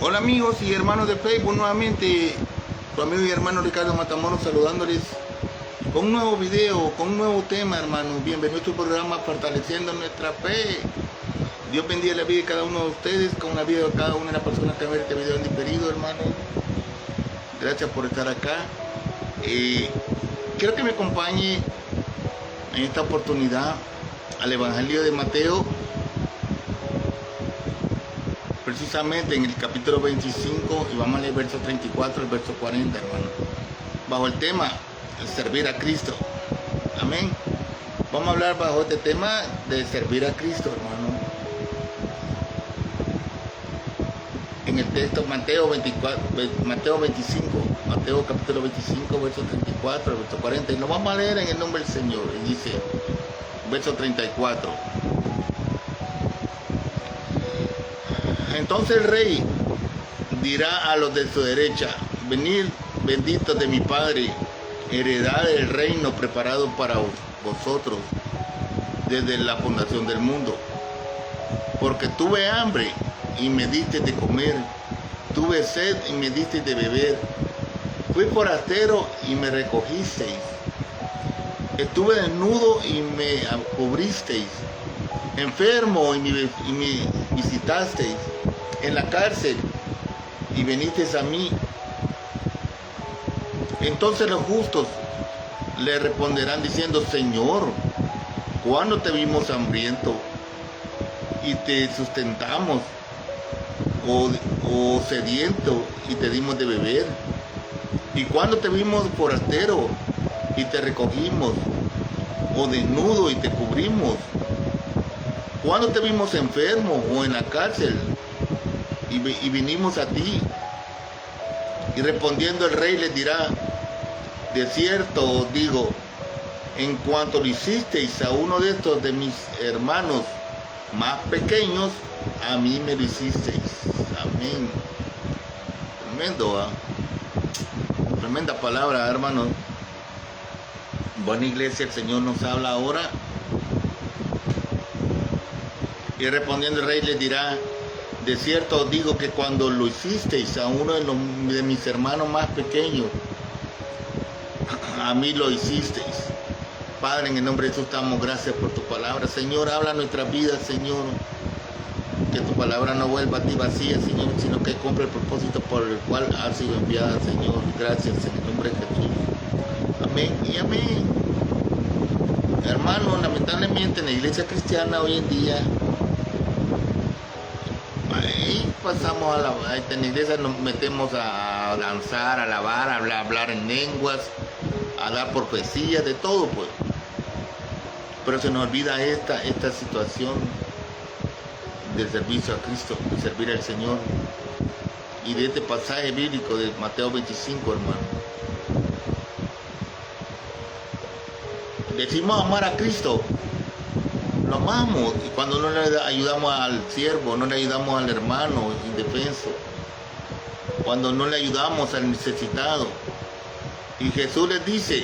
Hola amigos y hermanos de Facebook, nuevamente su amigo y hermano Ricardo Matamoros saludándoles con un nuevo video, con un nuevo tema, hermanos. Bienvenido a tu programa Fortaleciendo Nuestra Fe. Dios bendiga la vida de cada uno de ustedes, con la vida de cada una de las personas que ven este video en diferido, hermanos. Gracias por estar acá. Quiero que me acompañe en esta oportunidad al Evangelio de Mateo, precisamente en el capítulo 25, y vamos a leer el verso 34 al verso 40, hermano, bajo el tema servir a Cristo. Amén. Vamos a hablar bajo este tema de servir a Cristo, hermano. En el texto Mateo 25, Mateo capítulo 25, verso 34 al verso 40, y lo vamos a leer en el nombre del Señor. Y dice, verso 34: Entonces el rey dirá a los de su derecha: venid, benditos de mi Padre, heredad del reino preparado para vosotros desde la fundación del mundo. Porque tuve hambre y me diste de comer, tuve sed y me diste de beber, fui forastero y me recogisteis, estuve desnudo y me cubristeis, enfermo y me visitasteis, en la cárcel y venisteis a mí. Entonces los justos le responderán diciendo: Señor, ¿cuándo te vimos hambriento y te sustentamos, o sediento y te dimos de beber? ¿Y cuándo te vimos forastero y te recogimos, o desnudo y te cubrimos? ¿Cuándo te vimos enfermo o en la cárcel y vinimos a ti? Y respondiendo el rey les dirá: de cierto os digo, en cuanto lo hicisteis a uno de estos de mis hermanos más pequeños, a mí me lo hicisteis. Amén. Tremendo, tremenda palabra, hermano. Buena iglesia, el Señor nos habla ahora. Y respondiendo el rey les dirá: de cierto os digo que cuando lo hicisteis a uno de mis hermanos más pequeños, a mí lo hicisteis. Padre, en el nombre de Jesús damos gracias por tu palabra. Señor, habla nuestras vidas, Señor. Que tu palabra no vuelva a ti vacía, Señor, sino que cumpla el propósito por el cual ha sido enviada, Señor. Gracias en el nombre de Jesús. Amén y amén. Hermano, lamentablemente en la iglesia cristiana hoy en día, ahí pasamos en la iglesia nos metemos a danzar, a alabar, a hablar en lenguas, a dar profecías, de todo, pues. Pero se nos olvida esta situación del servicio a Cristo, de servir al Señor. Y de este pasaje bíblico de Mateo 25, hermano. Decimos amar a Cristo, lo amamos, y cuando no le ayudamos al siervo, no le ayudamos al hermano indefenso, cuando no le ayudamos al necesitado. Y Jesús les dice: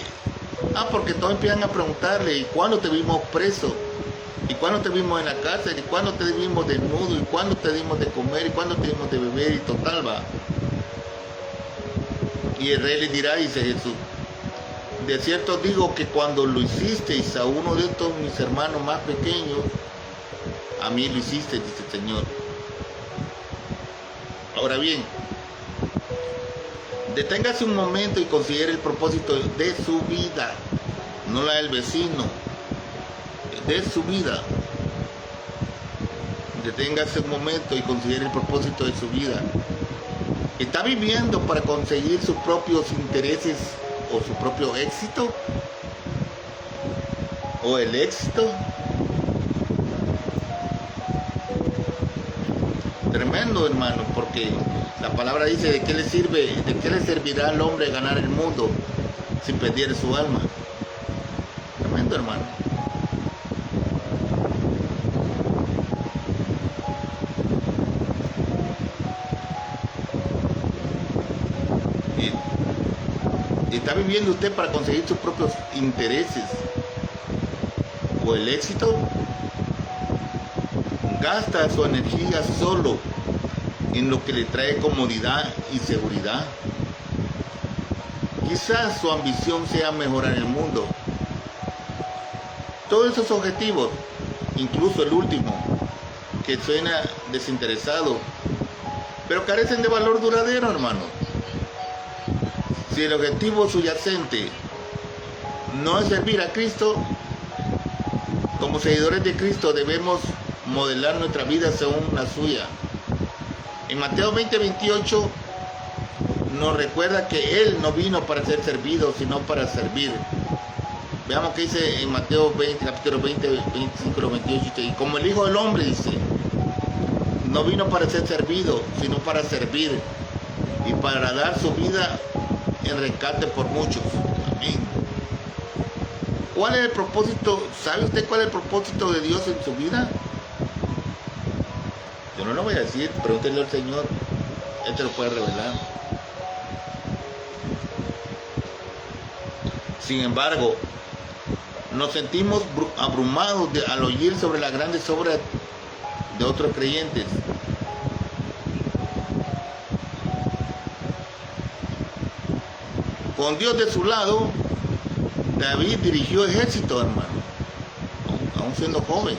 porque todos empiezan a preguntarle: ¿y cuándo te vimos preso? ¿Y cuándo te vimos en la cárcel? ¿Y cuándo te vimos desnudo? ¿Y cuándo te dimos de comer? ¿Y cuándo te dimos de beber? Y total, va. Y el rey les dirá, dice Jesús: de cierto digo que cuando lo hicisteis a uno de estos mis hermanos más pequeños, a mí lo hicisteis, dice el Señor. Ahora bien, deténgase un momento y considere el propósito de su vida, no la del vecino, de su vida. Deténgase un momento y considere el propósito de su vida. ¿Está viviendo para conseguir sus propios intereses o su propio éxito? ¿O el éxito? Tremendo, hermano, porque la palabra dice: ¿de qué le servirá al hombre ganar el mundo sin perder su alma? Tremendo, hermano. ¿Está viviendo usted para conseguir sus propios intereses o el éxito? Gasta su energía solo en lo que le trae comodidad y seguridad. Quizás su ambición sea mejorar el mundo. Todos esos objetivos, incluso el último, que suena desinteresado, pero carecen de valor duradero, hermano. Si el objetivo subyacente no es servir a Cristo, como seguidores de Cristo debemos modelar nuestra vida según la suya. En Mateo 20:28 nos recuerda que Él no vino para ser servido, sino para servir. Veamos qué dice en Mateo 20, capítulo 20, 25, 28. Y como el Hijo del Hombre, dice, no vino para ser servido, sino para servir y para dar su vida en rescate por muchos. Amén. ¿Cuál es el propósito? ¿Sabe usted cuál es el propósito de Dios en su vida? Yo no lo voy a decir, pregúntele al Señor, Él te lo puede revelar. Sin embargo, nos sentimos abrumados al oír sobre las grandes obras de otros creyentes. Con Dios de su lado, David dirigió ejército, hermano, aún siendo joven.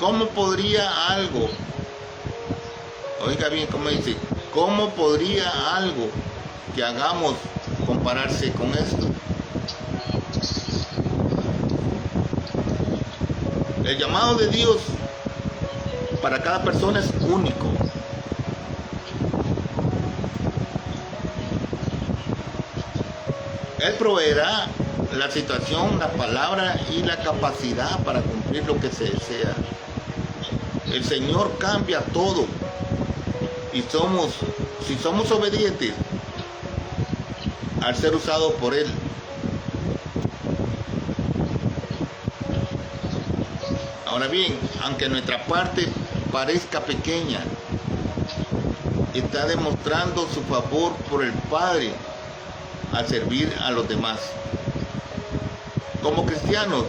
¿Cómo podría algo, oiga bien cómo dice, cómo podría algo que hagamos compararse con esto? El llamado de Dios para cada persona es único. Él proveerá la situación, la palabra y la capacidad para cumplir lo que se desea. El Señor cambia todo y si somos obedientes al ser usados por Él. Ahora bien, aunque nuestra parte parezca pequeña, está demostrando su favor por el Padre al servir a los demás. Como cristianos,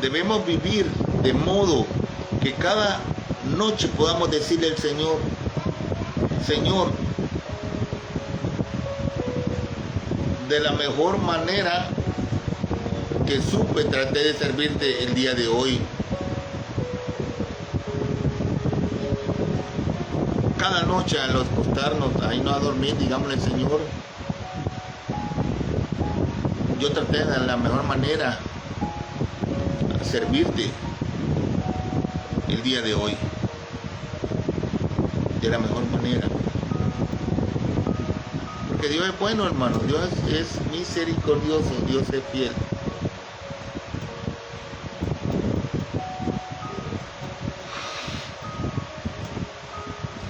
debemos vivir de modo que cada noche podamos decirle al Señor, Señor, de la mejor manera que supe, traté de servirte el día de hoy. Cada noche al acostarnos, ahí no a dormir, digámosle, Señor, yo traté de la mejor manera servirte el día de hoy, de la mejor manera. Porque Dios es bueno, hermano, Dios es misericordioso, Dios es fiel.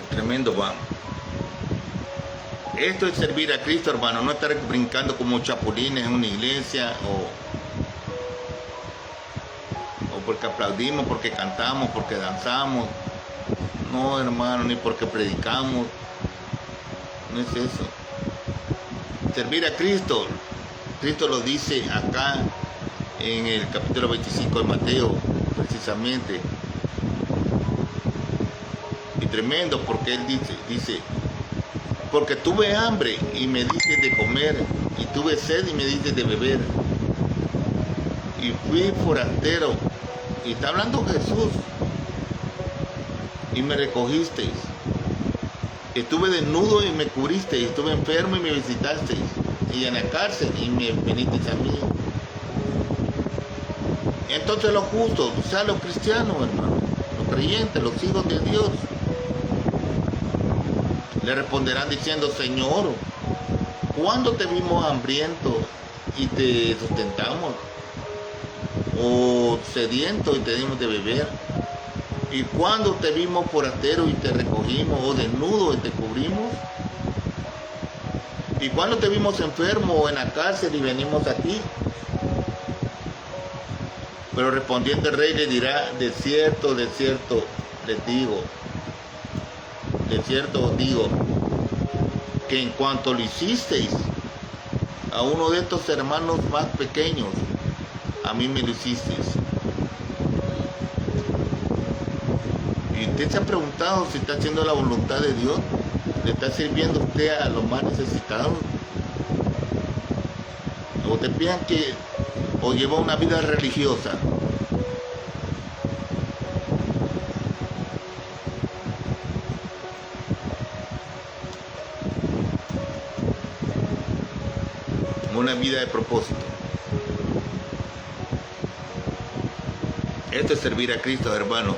Tremendo, vamos. Esto es servir a Cristo, hermano, no estar brincando como chapulines en una iglesia o porque aplaudimos, porque cantamos, porque danzamos. No, hermano, ni porque predicamos. No es eso. Servir a Cristo, Cristo lo dice acá en el capítulo 25 de Mateo, precisamente. Y tremendo, porque Él dice, porque tuve hambre y me diste de comer, y tuve sed y me diste de beber, y fui forastero, y está hablando Jesús, y me recogisteis, estuve desnudo y me cubristeis, estuve enfermo y me visitasteis, y en la cárcel y me vinisteis a mí. Entonces los justos, o sea, los cristianos, hermano, los creyentes, los hijos de Dios, le responderán diciendo, Señor, ¿cuándo te vimos hambriento y te sustentamos? ¿O sediento y te dimos de beber? ¿Y cuándo te vimos forastero y te recogimos? ¿O desnudo y te cubrimos? ¿Y cuándo te vimos enfermo o en la cárcel y venimos a ti? Pero respondiendo el rey le dirá, de cierto les digo, de cierto os digo, que en cuanto lo hicisteis a uno de estos hermanos más pequeños, a mí me lo hicisteis. Y ¿Usted se ha preguntado si está haciendo la voluntad de Dios? ¿Le está sirviendo usted a los más necesitados? ¿O te piensan que o lleva una vida religiosa? Una vida de propósito. Esto es servir a Cristo, hermano.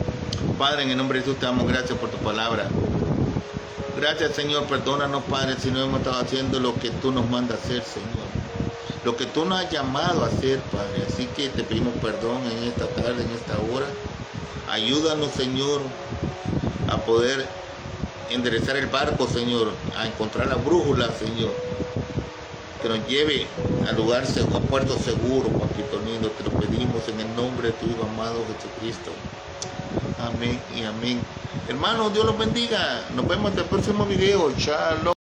Padre, en el nombre de Jesús te damos gracias por tu palabra. Gracias, Señor. Perdónanos, Padre, si no hemos estado haciendo lo que tú nos mandas hacer, Señor. Lo que tú nos has llamado a hacer, Padre. Así que te pedimos perdón en esta tarde, en esta hora. Ayúdanos, Señor, a poder enderezar el barco, Señor, a encontrar la brújula, Señor, que nos lleve al lugar seguro, a puerto seguro, Papito lindo. Te lo pedimos en el nombre de tu Hijo amado Jesucristo. Amén y amén. Hermanos, Dios los bendiga. Nos vemos en el próximo video. Shalom.